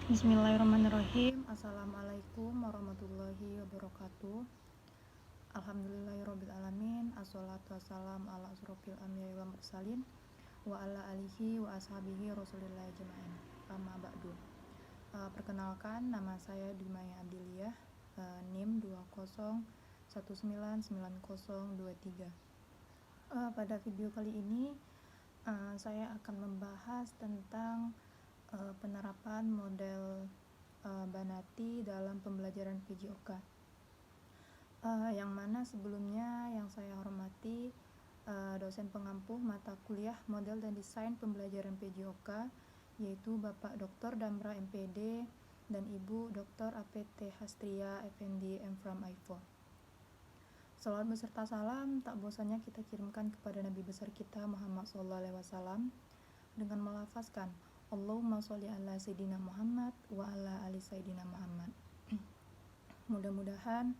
Bismillahirrahmanirrahim. Assalamualaikum warahmatullahi wabarakatuh. Alhamdulillahirrabbilalamin. Assalatu wassalam ala asrofil anbiya'i wal mursalin wa ala alihi wa ashabihi rasulillah jema'in. Amma ba'du. Perkenalkan, nama saya Dimaya Abdiliyah, NIM 20199023. Pada video kali ini saya akan membahas tentang penerapan model Banati dalam pembelajaran PJOK, yang mana sebelumnya yang saya hormati dosen pengampu mata kuliah model dan desain pembelajaran PJOK, yaitu Bapak Dr. Damra MPD dan Ibu Dr. APT Hastria Effendi M. from IFO. Salawat beserta salam tak bosannya kita kirimkan kepada Nabi besar kita Muhammad SAW dengan melafazkan Allahumma sholli ala Sayyidina Muhammad wa ala ali Sayyidina Muhammad. Mudah-mudahan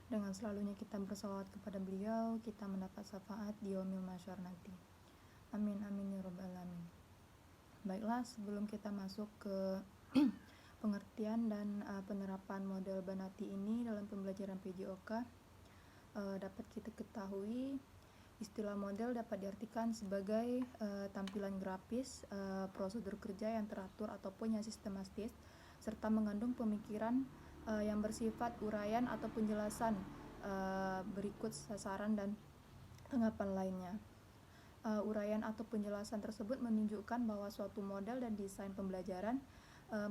dengan selalunya kita bersalawat kepada beliau, kita mendapat syafaat di yaumil mahsyar nanti. Amin amin ya rabbal alamin. Baiklah, sebelum kita masuk ke pengertian dan penerapan model Banati ini dalam pembelajaran PJOK, dapat kita ketahui istilah model dapat diartikan sebagai tampilan grafis, prosedur kerja yang teratur ataupun yang sistematis, serta mengandung pemikiran yang bersifat uraian atau penjelasan berikut sasaran dan tanggapan lainnya. Uraian atau penjelasan tersebut menunjukkan bahwa suatu model dan desain pembelajaran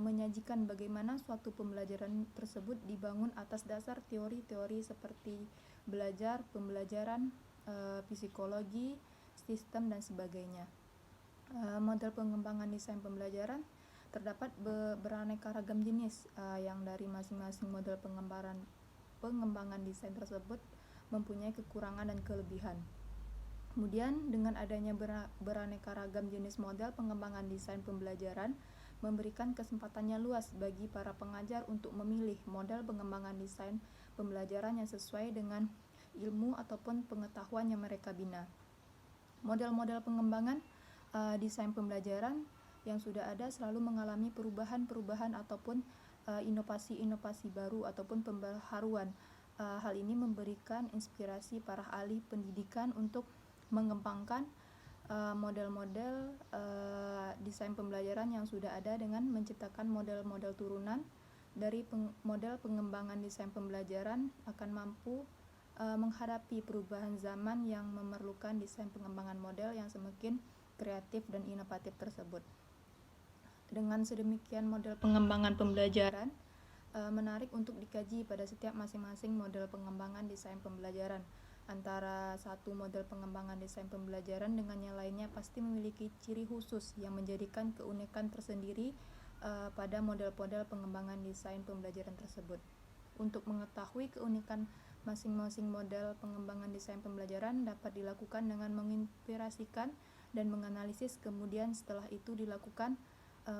menyajikan bagaimana suatu pembelajaran tersebut dibangun atas dasar teori-teori seperti belajar, pembelajaran, psikologi, sistem, dan sebagainya. Model pengembangan desain pembelajaran terdapat beraneka ragam jenis yang dari masing-masing model pengembangan desain tersebut mempunyai kekurangan dan kelebihan. Kemudian dengan adanya beraneka ragam jenis model pengembangan desain pembelajaran memberikan kesempatannya luas bagi para pengajar untuk memilih model pengembangan desain pembelajaran yang sesuai dengan ilmu ataupun pengetahuan yang mereka bina. Model-model pengembangan desain pembelajaran yang sudah ada selalu mengalami perubahan-perubahan ataupun inovasi-inovasi baru ataupun pembaharuan. Hal ini memberikan inspirasi para ahli pendidikan untuk mengembangkan model-model desain pembelajaran yang sudah ada dengan menciptakan model-model turunan dari model pengembangan desain pembelajaran akan mampu menghadapi perubahan zaman yang memerlukan desain pengembangan model yang semakin kreatif dan inovatif tersebut. Dengan sedemikian model pengembangan pembelajaran menarik untuk dikaji pada setiap masing-masing model pengembangan desain pembelajaran. Antara satu model pengembangan desain pembelajaran dengan yang lainnya pasti memiliki ciri khusus yang menjadikan keunikan tersendiri pada model-model pengembangan desain pembelajaran tersebut. Untuk mengetahui keunikan masing-masing model pengembangan desain pembelajaran dapat dilakukan dengan menginspirasikan dan menganalisis, kemudian setelah itu dilakukan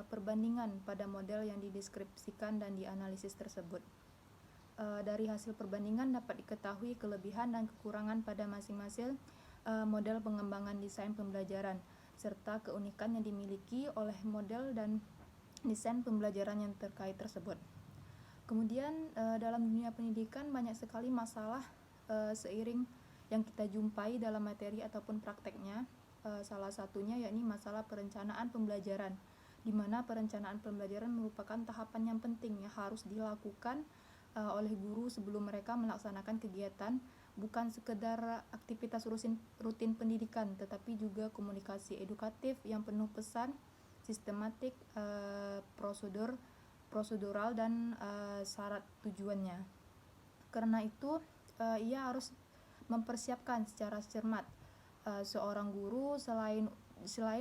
perbandingan pada model yang dideskripsikan dan dianalisis tersebut. Dari hasil perbandingan dapat diketahui kelebihan dan kekurangan pada masing-masing model pengembangan desain pembelajaran serta keunikan yang dimiliki oleh model dan desain pembelajaran yang terkait tersebut. Kemudian dalam dunia pendidikan banyak sekali masalah seiring yang kita jumpai dalam materi ataupun prakteknya. Salah satunya yakni masalah perencanaan pembelajaran, di mana perencanaan pembelajaran merupakan tahapan yang penting yang harus dilakukan oleh guru sebelum mereka melaksanakan kegiatan, bukan sekedar aktivitas rutin pendidikan, tetapi juga komunikasi edukatif yang penuh pesan, sistematik, prosedural, dan syarat tujuannya. Karena itu ia harus mempersiapkan secara cermat. Seorang guru selain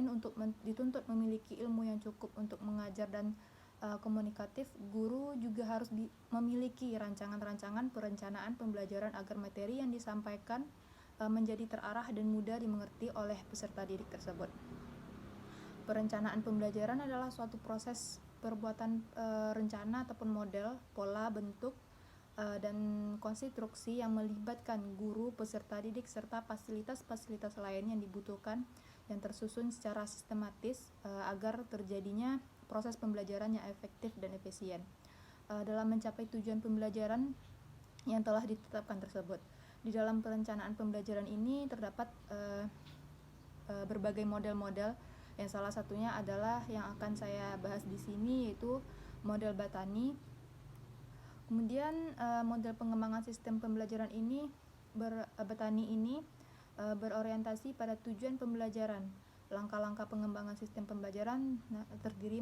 untuk dituntut memiliki ilmu yang cukup untuk mengajar dan komunikatif, guru juga harus memiliki rancangan-rancangan perencanaan pembelajaran agar materi yang disampaikan menjadi terarah dan mudah dimengerti oleh peserta didik tersebut. Perencanaan pembelajaran adalah suatu proses perbuatan rencana ataupun model, pola, bentuk, dan konstruksi yang melibatkan guru, peserta didik, serta fasilitas-fasilitas lain yang dibutuhkan yang tersusun secara sistematis agar terjadinya proses pembelajaran yang efektif dan efisien dalam mencapai tujuan pembelajaran yang telah ditetapkan tersebut. Di dalam perencanaan pembelajaran ini terdapat berbagai model-model, yang salah satunya adalah yang akan saya bahas di sini, yaitu model Batani. Kemudian model pengembangan sistem pembelajaran ini Batani ini berorientasi pada tujuan pembelajaran. Langkah-langkah pengembangan sistem pembelajaran terdiri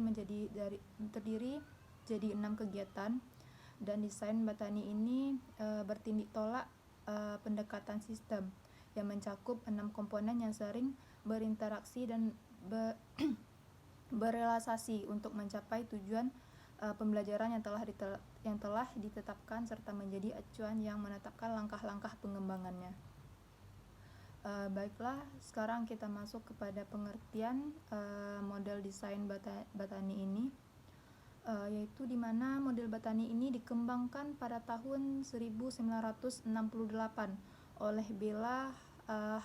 jadi 6 kegiatan, dan desain Batani ini bertindak tolak pendekatan sistem yang mencakup 6 komponen yang sering berinteraksi dan berrelasasi untuk mencapai tujuan pembelajaran yang telah ditetapkan serta menjadi acuan yang menetapkan langkah-langkah pengembangannya. Baiklah, sekarang kita masuk kepada pengertian model desain Batani ini, yaitu di mana model Batani ini dikembangkan pada tahun 1968 oleh Bela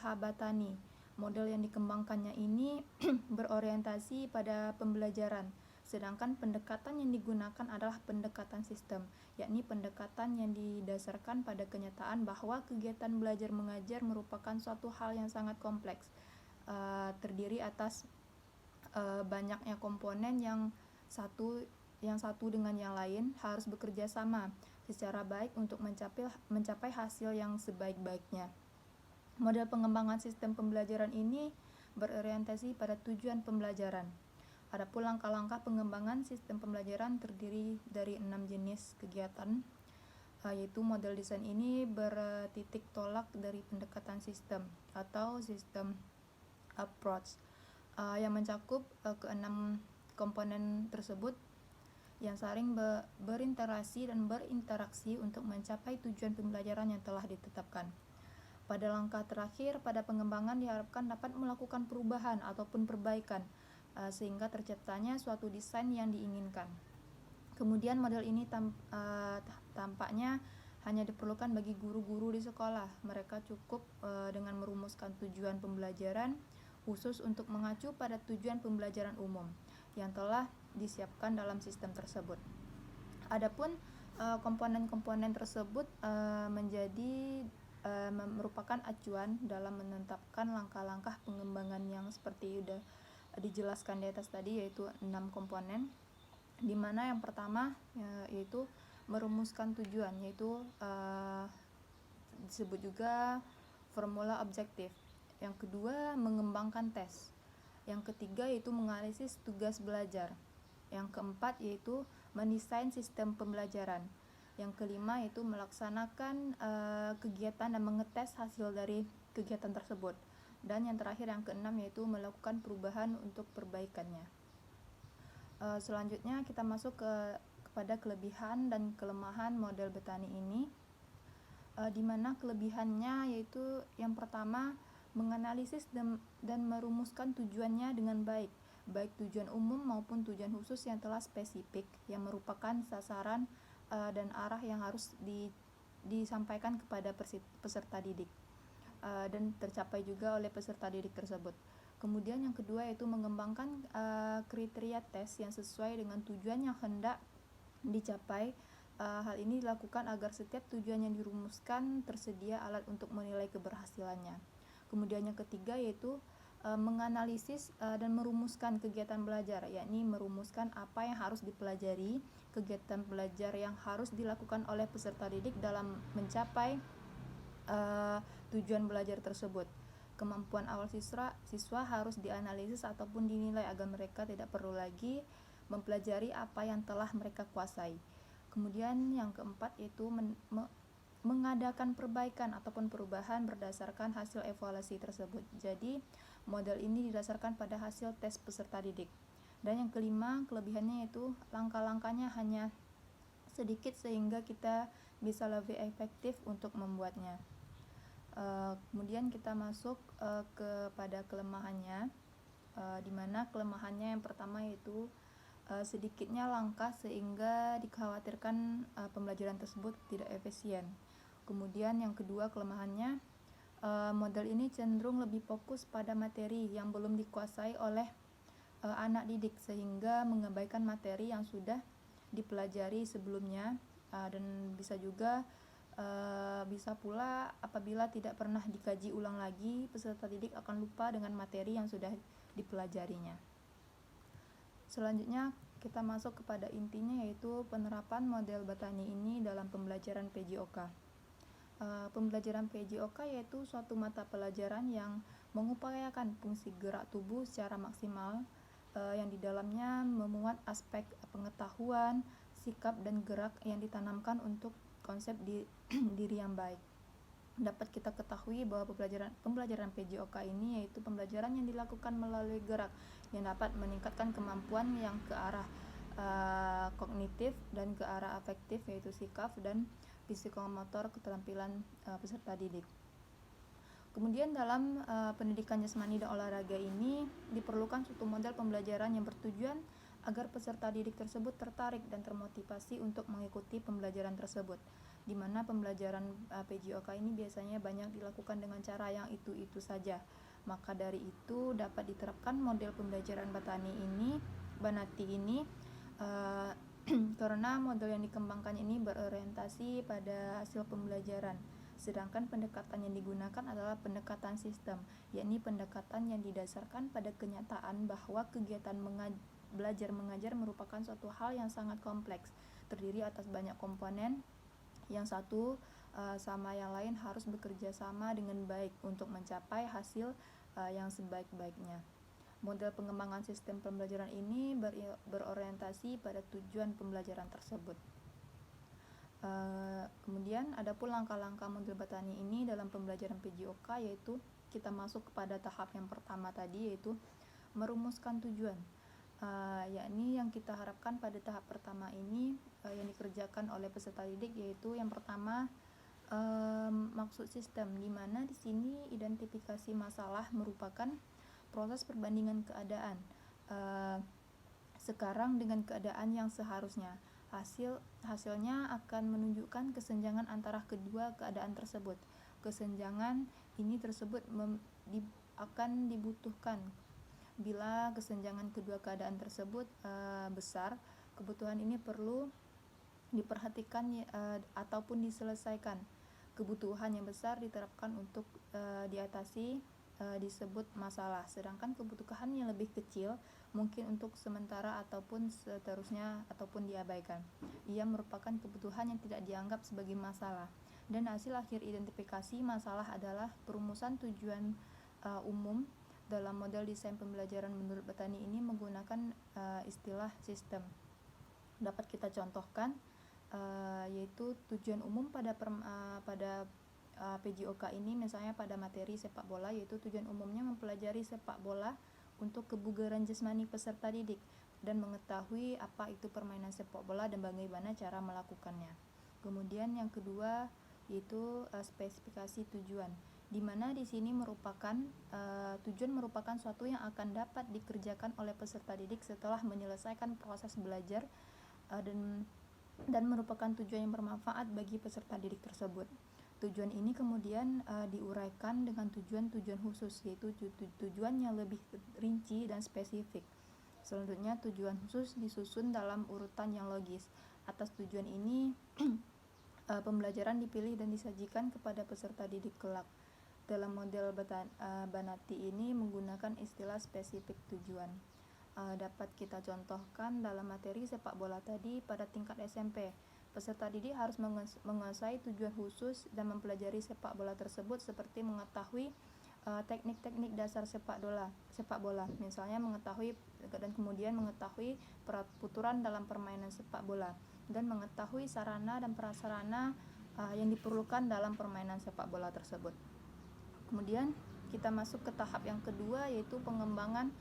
Habatani. Model yang dikembangkannya ini berorientasi pada pembelajaran, sedangkan pendekatan yang digunakan adalah pendekatan sistem, yakni pendekatan yang didasarkan pada kenyataan bahwa kegiatan belajar mengajar merupakan suatu hal yang sangat kompleks, terdiri atas banyaknya komponen yang satu dengan yang lain harus bekerja sama secara baik untuk mencapai hasil yang sebaik-baiknya. Model pengembangan sistem pembelajaran ini berorientasi pada tujuan pembelajaran. Adapun langkah-langkah pengembangan sistem pembelajaran terdiri dari 6 jenis kegiatan, yaitu model desain ini bertitik tolak dari pendekatan sistem atau system approach, yang mencakup ke-6 komponen tersebut yang saling berinteraksi dan berinteraksi untuk mencapai tujuan pembelajaran yang telah ditetapkan. Pada langkah terakhir, pada pengembangan diharapkan dapat melakukan perubahan ataupun perbaikan sehingga terciptanya suatu desain yang diinginkan. Kemudian model ini tampaknya hanya diperlukan bagi guru-guru di sekolah. Mereka cukup dengan merumuskan tujuan pembelajaran khusus untuk mengacu pada tujuan pembelajaran umum yang telah disiapkan dalam sistem tersebut. Adapun komponen-komponen tersebut merupakan acuan dalam menetapkan langkah-langkah pengembangan yang seperti sudah dijelaskan di atas tadi, yaitu 6 komponen, di mana yang pertama yaitu merumuskan tujuan, yaitu disebut juga formula objektif. Yang kedua, mengembangkan tes. Yang ketiga yaitu menganalisis tugas belajar. Yang keempat yaitu mendesain sistem pembelajaran. Yang kelima yaitu melaksanakan kegiatan dan mengetes hasil dari kegiatan tersebut. Dan yang terakhir, yang keenam, yaitu melakukan perubahan untuk perbaikannya. Selanjutnya kita masuk kepada kelebihan dan kelemahan model Batani ini, di mana kelebihannya yaitu yang pertama, menganalisis dan merumuskan tujuannya dengan baik tujuan umum maupun tujuan khusus yang telah spesifik, yang merupakan sasaran dan arah yang harus disampaikan kepada peserta didik dan tercapai juga oleh peserta didik tersebut. Kemudian yang kedua yaitu mengembangkan kriteria tes yang sesuai dengan tujuan yang hendak dicapai. Hal ini dilakukan agar setiap tujuan yang dirumuskan tersedia alat untuk menilai keberhasilannya. Kemudian yang ketiga yaitu menganalisis dan merumuskan kegiatan belajar, yakni merumuskan apa yang harus dipelajari, kegiatan belajar yang harus dilakukan oleh peserta didik dalam mencapai tujuan belajar tersebut. Kemampuan awal siswa harus dianalisis ataupun dinilai agar mereka tidak perlu lagi mempelajari apa yang telah mereka kuasai. Kemudian yang keempat yaitu mengadakan perbaikan ataupun perubahan berdasarkan hasil evaluasi tersebut. Jadi model ini didasarkan pada hasil tes peserta didik. Dan yang kelima, kelebihannya yaitu langkah-langkahnya hanya sedikit sehingga kita bisa lebih efektif untuk membuatnya. Kemudian kita masuk kepada kelemahannya, di mana kelemahannya yang pertama yaitu sedikitnya langkah sehingga dikhawatirkan pembelajaran tersebut tidak efisien. Kemudian yang kedua kelemahannya, model ini cenderung lebih fokus pada materi yang belum dikuasai oleh anak didik sehingga mengabaikan materi yang sudah dipelajari sebelumnya, dan bisa juga bisa pula apabila tidak pernah dikaji ulang lagi, peserta didik akan lupa dengan materi yang sudah dipelajarinya. Selanjutnya kita masuk kepada intinya, yaitu penerapan model Batani ini dalam pembelajaran PJOK. Pembelajaran PJOK yaitu suatu mata pelajaran yang mengupayakan fungsi gerak tubuh secara maksimal, yang di dalamnya memuat aspek pengetahuan, sikap dan gerak yang ditanamkan untuk konsep diri yang baik. Dapat kita ketahui bahwa pembelajaran PJOK ini yaitu pembelajaran yang dilakukan melalui gerak yang dapat meningkatkan kemampuan yang ke arah kognitif dan ke arah afektif, yaitu sikap dan psikomotor keterampilan peserta didik. Kemudian dalam pendidikan jasmani dan olahraga ini diperlukan suatu model pembelajaran yang bertujuan agar peserta didik tersebut tertarik dan termotivasi untuk mengikuti pembelajaran tersebut, di mana pembelajaran PJOK ini biasanya banyak dilakukan dengan cara yang itu-itu saja. Maka dari itu dapat diterapkan model pembelajaran Banati ini karena model yang dikembangkan ini berorientasi pada hasil pembelajaran. Sedangkan pendekatan yang digunakan adalah pendekatan sistem, yakni pendekatan yang didasarkan pada kenyataan bahwa kegiatan belajar mengajar merupakan suatu hal yang sangat kompleks, terdiri atas banyak komponen, yang satu sama yang lain harus bekerja sama dengan baik untuk mencapai hasil yang sebaik-baiknya. Model pengembangan sistem pembelajaran ini berorientasi pada tujuan pembelajaran tersebut. Kemudian ada pun langkah-langkah model Batani ini dalam pembelajaran PJOK, yaitu kita masuk kepada tahap yang pertama tadi, yaitu merumuskan tujuan, yakni yang kita harapkan pada tahap pertama ini yang dikerjakan oleh peserta didik, yaitu yang pertama maksud sistem, di mana di sini identifikasi masalah merupakan proses perbandingan keadaan sekarang dengan keadaan yang seharusnya. Hasilnya akan menunjukkan kesenjangan antara kedua keadaan tersebut. Kesenjangan ini akan dibutuhkan bila kesenjangan kedua keadaan tersebut besar. Kebutuhan ini perlu diperhatikan ataupun diselesaikan. Kebutuhan yang besar diterapkan untuk diatasi, disebut masalah, sedangkan kebutuhan yang lebih kecil mungkin untuk sementara ataupun seterusnya ataupun diabaikan. Ia merupakan kebutuhan yang tidak dianggap sebagai masalah. Dan hasil akhir identifikasi masalah adalah perumusan tujuan umum. Dalam model desain pembelajaran menurut Batani ini menggunakan istilah sistem. Dapat kita contohkan yaitu tujuan umum pada PJOK ini, misalnya pada materi sepak bola, yaitu tujuan umumnya mempelajari sepak bola untuk kebugaran jasmani peserta didik dan mengetahui apa itu permainan sepak bola dan bagaimana cara melakukannya. Kemudian yang kedua yaitu spesifikasi tujuan, di mana di sini tujuan merupakan suatu yang akan dapat dikerjakan oleh peserta didik setelah menyelesaikan proses belajar dan merupakan tujuan yang bermanfaat bagi peserta didik tersebut. Tujuan ini kemudian diuraikan dengan tujuan-tujuan khusus, yaitu tujuan yang lebih rinci dan spesifik. Selanjutnya tujuan khusus disusun dalam urutan yang logis. Atas tujuan ini pembelajaran dipilih dan disajikan kepada peserta didik kelak. Dalam model Banati ini menggunakan istilah spesifik tujuan. Dapat kita contohkan dalam materi sepak bola tadi pada tingkat SMP. Peserta didik harus menguasai tujuan khusus dan mempelajari sepak bola tersebut, seperti mengetahui teknik-teknik dasar sepak bola, misalnya mengetahui dan kemudian mengetahui peraturan dalam permainan sepak bola dan mengetahui sarana dan prasarana yang diperlukan dalam permainan sepak bola tersebut. Kemudian kita masuk ke tahap yang kedua, yaitu pengembangan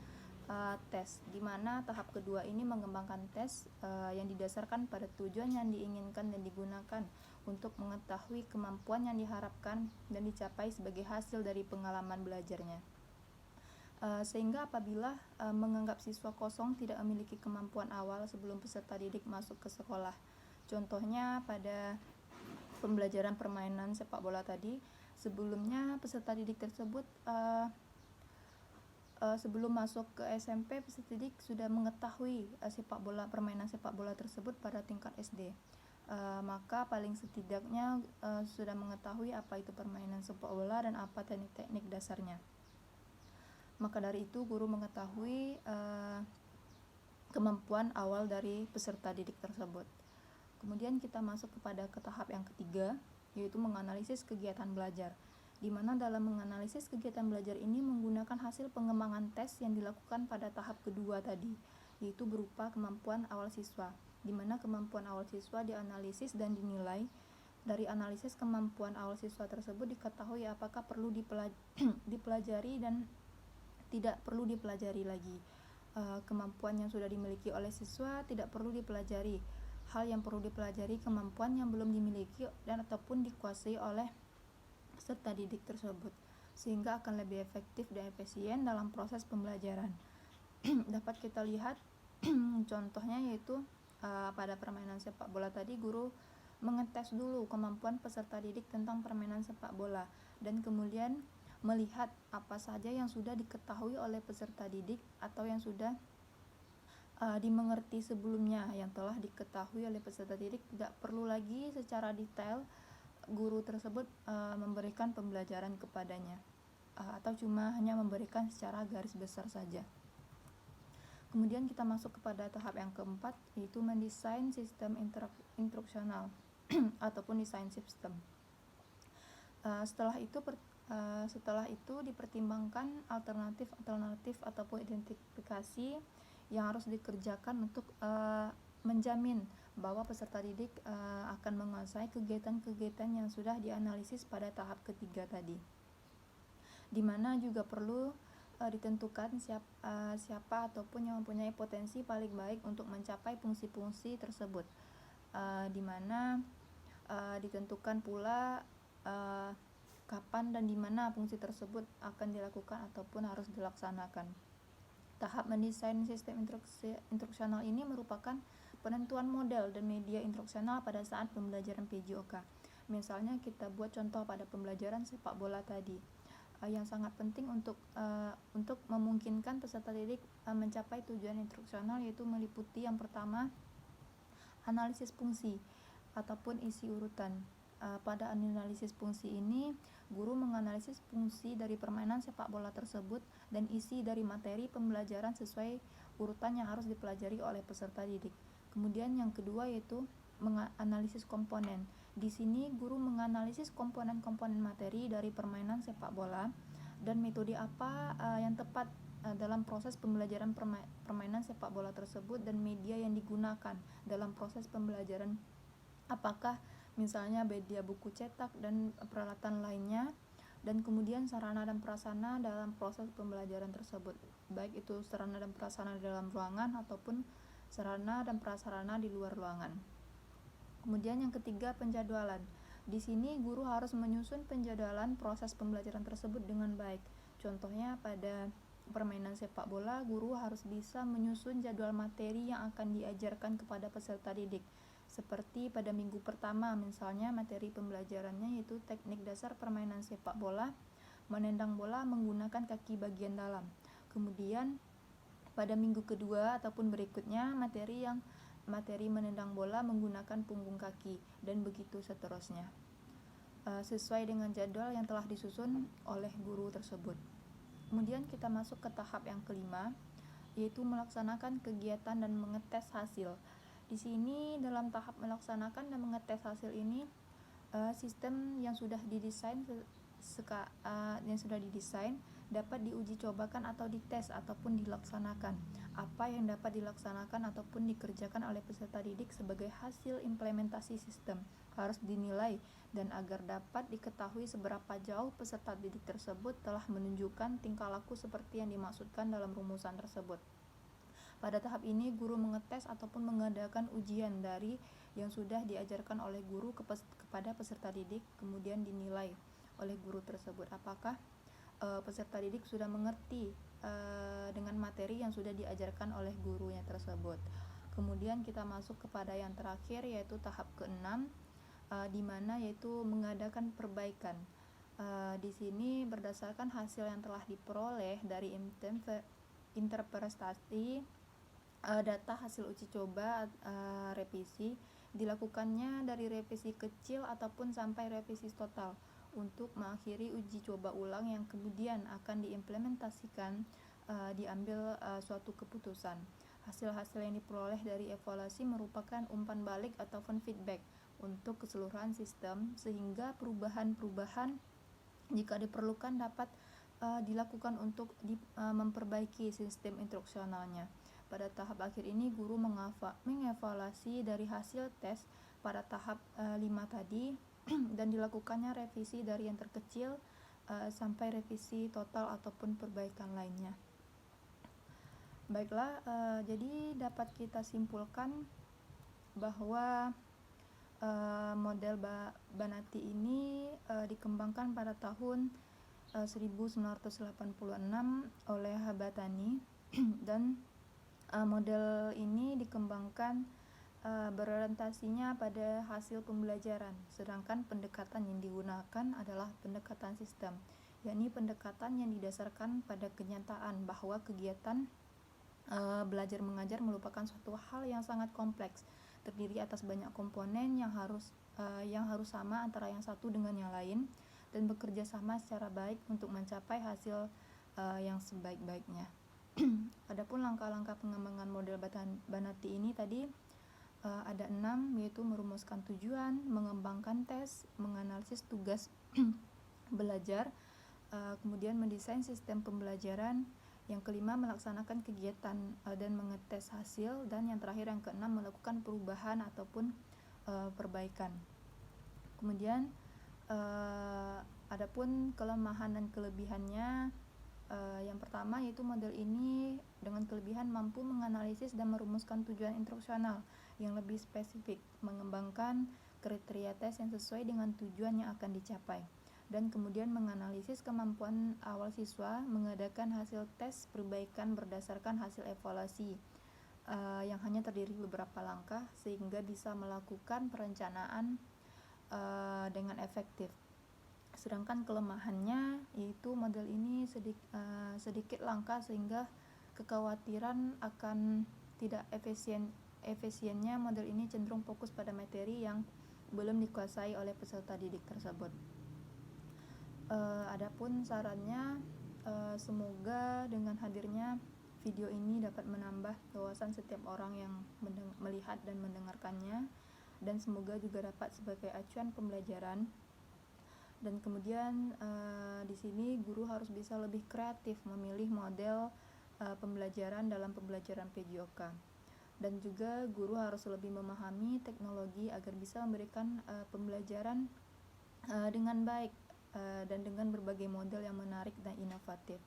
tes, di mana tahap kedua ini mengembangkan tes yang didasarkan pada tujuan yang diinginkan dan digunakan untuk mengetahui kemampuan yang diharapkan dan dicapai sebagai hasil dari pengalaman belajarnya. Sehingga apabila menganggap siswa kosong tidak memiliki kemampuan awal sebelum peserta didik masuk ke sekolah. Contohnya pada pembelajaran permainan sepak bola tadi, sebelumnya peserta didik tersebut sebelum masuk ke SMP, peserta didik sudah mengetahui permainan sepak bola tersebut pada tingkat SD. Maka paling setidaknya sudah mengetahui apa itu permainan sepak bola dan apa teknik-teknik dasarnya. Maka dari itu guru mengetahui kemampuan awal dari peserta didik tersebut. Kemudian kita masuk ke tahap yang ketiga, yaitu menganalisis kegiatan belajar, di mana dalam menganalisis kegiatan belajar ini menggunakan hasil pengembangan tes yang dilakukan pada tahap kedua tadi, yaitu berupa kemampuan awal siswa, di mana kemampuan awal siswa dianalisis dan dinilai. Dari analisis kemampuan awal siswa tersebut diketahui apakah perlu dipelajari dan tidak perlu dipelajari lagi. Kemampuan yang sudah dimiliki oleh siswa tidak perlu dipelajari. Hal yang perlu dipelajari kemampuan yang belum dimiliki dan ataupun dikuasai oleh peserta didik tersebut, sehingga akan lebih efektif dan efisien dalam proses pembelajaran. Dapat kita lihat contohnya yaitu pada permainan sepak bola tadi, guru mengetes dulu kemampuan peserta didik tentang permainan sepak bola dan kemudian melihat apa saja yang sudah diketahui oleh peserta didik atau yang sudah dimengerti sebelumnya, yang telah diketahui oleh peserta didik. Tidak perlu lagi secara detail guru tersebut memberikan pembelajaran kepadanya, atau cuma hanya memberikan secara garis besar saja. Kemudian kita masuk kepada tahap yang keempat, yaitu mendesain sistem instruksional ataupun desain sistem. Setelah itu dipertimbangkan alternatif ataupun identifikasi yang harus dikerjakan untuk menjamin bahwa peserta didik akan menguasai kegiatan-kegiatan yang sudah dianalisis pada tahap ketiga tadi, di mana juga perlu ditentukan siapa ataupun yang mempunyai potensi paling baik untuk mencapai fungsi-fungsi tersebut, di mana ditentukan pula kapan dan di mana fungsi tersebut akan dilakukan ataupun harus dilaksanakan. Tahap mendesain sistem instruksional ini merupakan penentuan model dan media instruksional pada saat pembelajaran PJOK. Misalnya kita buat contoh pada pembelajaran sepak bola tadi, yang sangat penting untuk memungkinkan peserta didik mencapai tujuan instruksional, yaitu meliputi yang pertama analisis fungsi ataupun isi urutan. Pada analisis fungsi ini, guru menganalisis fungsi dari permainan sepak bola tersebut dan isi dari materi pembelajaran sesuai urutan yang harus dipelajari oleh peserta didik. Kemudian yang kedua yaitu menganalisis komponen. Di sini guru menganalisis komponen-komponen materi dari permainan sepak bola dan metode apa yang tepat dalam proses pembelajaran permainan sepak bola tersebut dan media yang digunakan dalam proses pembelajaran. Apakah misalnya media buku cetak dan peralatan lainnya, dan kemudian sarana dan prasarana dalam proses pembelajaran tersebut, baik itu sarana dan prasarana di dalam ruangan ataupun sarana dan prasarana di luar ruangan. Kemudian yang ketiga, penjadwalan. Di sini guru harus menyusun penjadwalan proses pembelajaran tersebut dengan baik. Contohnya pada permainan sepak bola, guru harus bisa menyusun jadwal materi yang akan diajarkan kepada peserta didik. Seperti pada minggu pertama, misalnya materi pembelajarannya yaitu teknik dasar permainan sepak bola, menendang bola menggunakan kaki bagian dalam. Kemudian pada minggu kedua ataupun berikutnya materi menendang bola menggunakan punggung kaki, dan begitu seterusnya, sesuai dengan jadwal yang telah disusun oleh guru tersebut. Kemudian kita masuk ke tahap yang kelima, yaitu melaksanakan kegiatan dan mengetes hasil. Di sini dalam tahap melaksanakan dan mengetes hasil ini, sistem yang sudah didesain dapat diuji cobakan atau dites ataupun dilaksanakan. Apa yang dapat dilaksanakan ataupun dikerjakan oleh peserta didik sebagai hasil implementasi sistem harus dinilai, dan agar dapat diketahui seberapa jauh peserta didik tersebut telah menunjukkan tingkah laku seperti yang dimaksudkan dalam rumusan tersebut. Pada tahap ini, guru mengetes ataupun mengadakan ujian dari yang sudah diajarkan oleh guru kepada peserta didik, kemudian dinilai oleh guru tersebut apakah peserta didik sudah mengerti dengan materi yang sudah diajarkan oleh gurunya tersebut. Kemudian kita masuk kepada yang terakhir, yaitu tahap ke-6, di mana yaitu mengadakan perbaikan. Di sini berdasarkan hasil yang telah diperoleh dari interpretasi data hasil uji coba revisi dilakukannya dari revisi kecil ataupun sampai revisi total untuk mengakhiri uji coba ulang yang kemudian akan diimplementasikan diambil suatu keputusan. Hasil-hasil yang diperoleh dari evaluasi merupakan umpan balik ataupun feedback untuk keseluruhan sistem, sehingga perubahan-perubahan jika diperlukan dapat dilakukan untuk memperbaiki sistem instruksionalnya. Pada tahap akhir ini, guru mengevaluasi dari hasil tes pada tahap 5 tadi dan dilakukannya revisi dari yang terkecil sampai revisi total ataupun perbaikan lainnya. Baiklah, jadi dapat kita simpulkan bahwa model Banati ini dikembangkan pada tahun 1986 oleh Habatani dan model ini dikembangkan berorientasinya pada hasil pembelajaran, sedangkan pendekatan yang digunakan adalah pendekatan sistem, yakni pendekatan yang didasarkan pada kenyataan bahwa kegiatan belajar mengajar merupakan suatu hal yang sangat kompleks, terdiri atas banyak komponen yang harus sama antara yang satu dengan yang lain dan bekerja sama secara baik untuk mencapai hasil yang sebaik-baiknya. Adapun langkah-langkah pengembangan model Banati ini tadi ada 6, yaitu merumuskan tujuan, mengembangkan tes, menganalisis tugas belajar, kemudian mendesain sistem pembelajaran, yang kelima melaksanakan kegiatan dan mengetes hasil, dan yang terakhir yang keenam melakukan perubahan ataupun perbaikan. Kemudian adapun kelemahan dan kelebihannya, yang pertama yaitu model ini dengan kelebihan mampu menganalisis dan merumuskan tujuan instruksional yang lebih spesifik, mengembangkan kriteria tes yang sesuai dengan tujuan yang akan dicapai, dan kemudian menganalisis kemampuan awal siswa mengadakan hasil tes perbaikan berdasarkan hasil evaluasi yang hanya terdiri beberapa langkah, sehingga bisa melakukan perencanaan dengan efektif. Sedangkan kelemahannya yaitu model ini sedikit langka, sehingga kekhawatiran akan tidak efisiennya model ini cenderung fokus pada materi yang belum dikuasai oleh peserta didik tersebut. Adapun sarannya, semoga dengan hadirnya video ini dapat menambah wawasan setiap orang yang melihat dan mendengarkannya, dan semoga juga dapat sebagai acuan pembelajaran. Dan kemudian di sini guru harus bisa lebih kreatif memilih model pembelajaran dalam pembelajaran PJOK, dan juga guru harus lebih memahami teknologi agar bisa memberikan pembelajaran dengan baik dan dengan berbagai model yang menarik dan inovatif.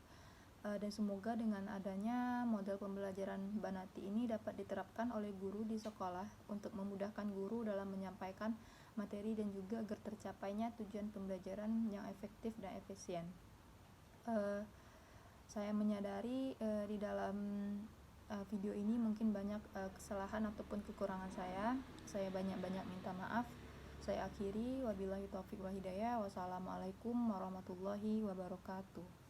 Dan semoga dengan adanya model pembelajaran Banati ini dapat diterapkan oleh guru di sekolah untuk memudahkan guru dalam menyampaikan materi dan juga agar tercapainya tujuan pembelajaran yang efektif dan efisien. Saya menyadari di dalam video ini mungkin banyak kesalahan ataupun kekurangan saya banyak-banyak minta maaf. Saya akhiri, wabillahi taufiq wal hidayah. Wassalamualaikum warahmatullahi wabarakatuh.